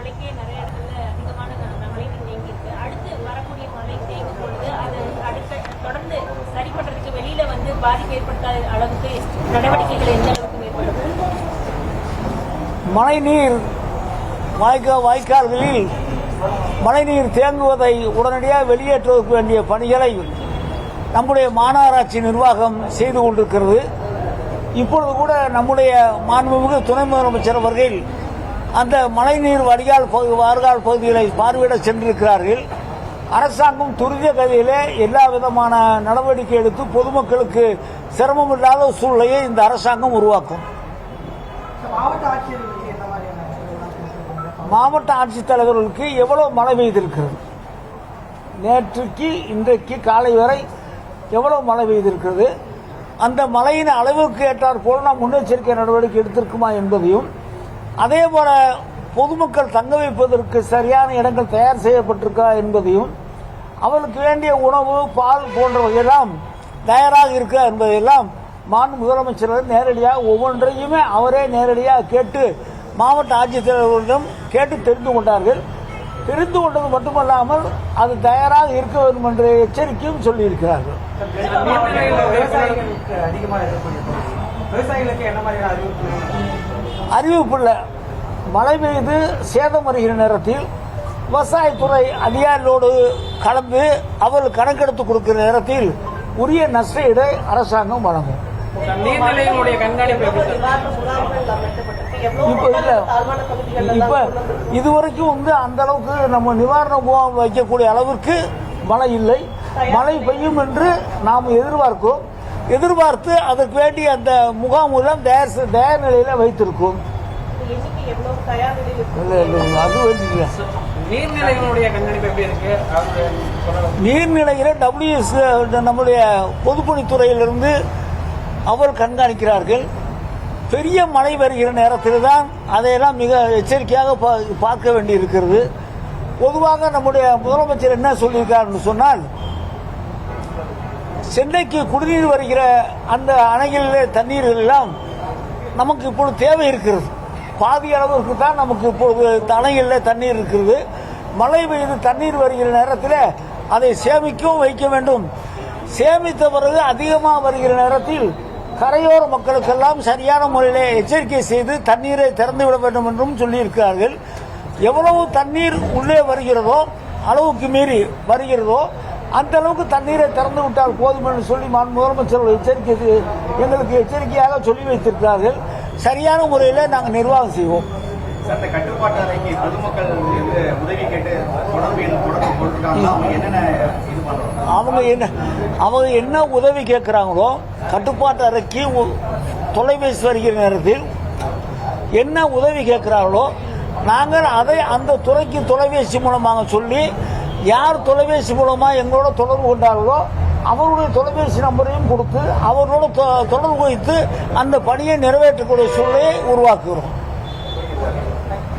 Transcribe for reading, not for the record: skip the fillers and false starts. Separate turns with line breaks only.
மழைக்கே நிறைய இடத்துல அதிகமான மழை தேங்கி இருக்கு. அடுத்து வரக்கூடிய மழை தேங்கும் பொழுது அது தொடர்ந்து சரி பண்றதுக்கு வெளியில பாதிப்பு ஏற்படுத்தாத அளவுக்கு நடவடிக்கைகள் எந்த அளவுக்கு மேற்கொள்ளும்?
மழைநீர் வாய்க்கால்களில் மழைநீர் தேங்குவதை உடனடியாக வெளியேற்றுவதற்கு வேண்டிய பணிகளை நம்முடைய மாநகராட்சி நிர்வாகம் செய்து கொண்டிருக்கிறது. இப்பொழுது கூட நம்முடைய மாண்புமிகு துணை முதலமைச்சர் அவர்கள் அந்த மழைநீர் வார்கால் பகுதிகளை பார்வையிட சென்றிருக்கிறார்கள். அரசாங்கம் துரித கதியிலே எல்லா விதமான நடவடிக்கை எடுத்து பொதுமக்களுக்கு சிரமம் இல்லாத சூழ்நிலையை இந்த அரசாங்கம் உருவாக்கும். மாவட்ட ஆட்சித்தலைவர்களுக்கு எவ்வளவு மழை பெய்திருக்கிறது, நேற்றுக்கு இன்றைக்கு காலை வரை எவ்வளவு மழை பெய்திருக்கிறது, அந்த மழையின் அளவுக்கு ஏற்றாற் போல நாம் முன்னெச்சரிக்கை நடவடிக்கை எடுத்திருக்குமா என்பதையும், அதே போல பொதுமக்கள் தங்க வைப்பதற்கு சரியான இடங்கள் தயார் செய்யப்பட்டிருக்கா என்பதையும், அவர்களுக்கு வேண்டிய உணவு பால் போன்றவையெல்லாம் தயாராக இருக்கா என்பதையெல்லாம் மாண்பு முதலமைச்சர் நேரடியாக ஒவ்வொன்றையுமே அவரே நேரடியாக கேட்டு மாவட்ட ஆட்சித்தலைவர்களிடம் கேட்டு தெரிந்து கொண்டார்கள். தெரிந்து கொண்டது மட்டுமல்லாமல் அது தயாராக இருக்க வேண்டும் என்ற எச்சரிக்கையும் சொல்லியிருக்கிறார்கள். அறிவிப்புள்ள மழை பெய்து சேதம் வருகிற நேரத்தில் விவசாயத்துறை அதிகாரிகளோடு கலந்து அவர்கள் கணக்கெடுத்து கொடுக்கிற நேரத்தில் உரிய நஷ்டஈடை அரசாங்கம் வழங்கும். இப்ப இதுவரைக்கும் அந்த அளவுக்கு நம்ம நிவாரண முகாம் வைக்கக்கூடிய அளவிற்கு மழை இல்லை. மழை பெய்யும் என்று நாம் எதிர்பார்த்து அதற்கு வேண்டிய அந்த முகாம் மூலம் தயார் நிலையில வைத்திருக்கோம். நீர்நிலையில நம்முடைய பொதுப்பணித்துறையிலிருந்து அவர் கண்காணிக்கிறார்கள். பெரிய மழை வருகிற நேரத்தில் தான் அதையெல்லாம் மிக எச்சரிக்கையாக பார்க்க வேண்டியிருக்கிறது. பொதுவாக நம்முடைய முதலமைச்சர் என்ன சொல்லியிருக்காருன்னு சொன்னால், சென்னைக்கு குடிநீர் வருகிற அந்த அணைகளிலே தண்ணீர்கள் எல்லாம் நமக்கு இப்பொழுது தேவை இருக்கிறது. பாதி அளவுக்கு தான் நமக்கு இப்பொழுது அணைகளில் தண்ணீர் இருக்கிறது. மழை பெய்து தண்ணீர் வருகிற நேரத்தில் அதை சேமிக்கவும் வைக்க வேண்டும். சேமித்த பிறகு அதிகமாக வருகிற நேரத்தில் கரையோர மக்களுக்கெல்லாம் சரியான முறையிலே எச்சரிக்கை செய்து தண்ணீரை திறந்துவிட வேண்டும் என்றும் சொல்லியிருக்கிறார்கள். எவ்வளவு தண்ணீர் உள்ளே வருகிறதோ, அளவுக்கு மீறி வருகிறதோ, அந்த அளவுக்கு தண்ணீரை திறந்து விட்டால் போதும் என்று சொல்லி முதலமைச்சர் எங்களுக்கு எச்சரிக்கையாக சொல்லி வைத்திருக்கிறார்கள். சரியான முறையில் நாங்கள் நிர்வாகம் செய்வோம்.
கட்டுப்பாட்டு அறைக்கு பொதுமக்கள் உதவி கேட்டு
அவங்க என்ன உதவி கேட்கிறாங்களோ, கட்டுப்பாட்டு அறைக்கு தொலைபேசி வருகிற நேரத்தில் என்ன உதவி கேட்கிறார்களோ நாங்கள் அதை அந்த துறைக்கு தொலைபேசி மூலமாக சொல்லி, யார் தொலைபேசி மூலமாக எங்களோட தொடர்பு கொண்டார்களோ அவருடைய தொலைபேசி நம்பரையும் கொடுத்து அவர்களோட தொடர்பு வைத்து அந்த பணியை நிறைவேற்றக்கூடிய சூழ்நிலையை உருவாக்குகிறோம்.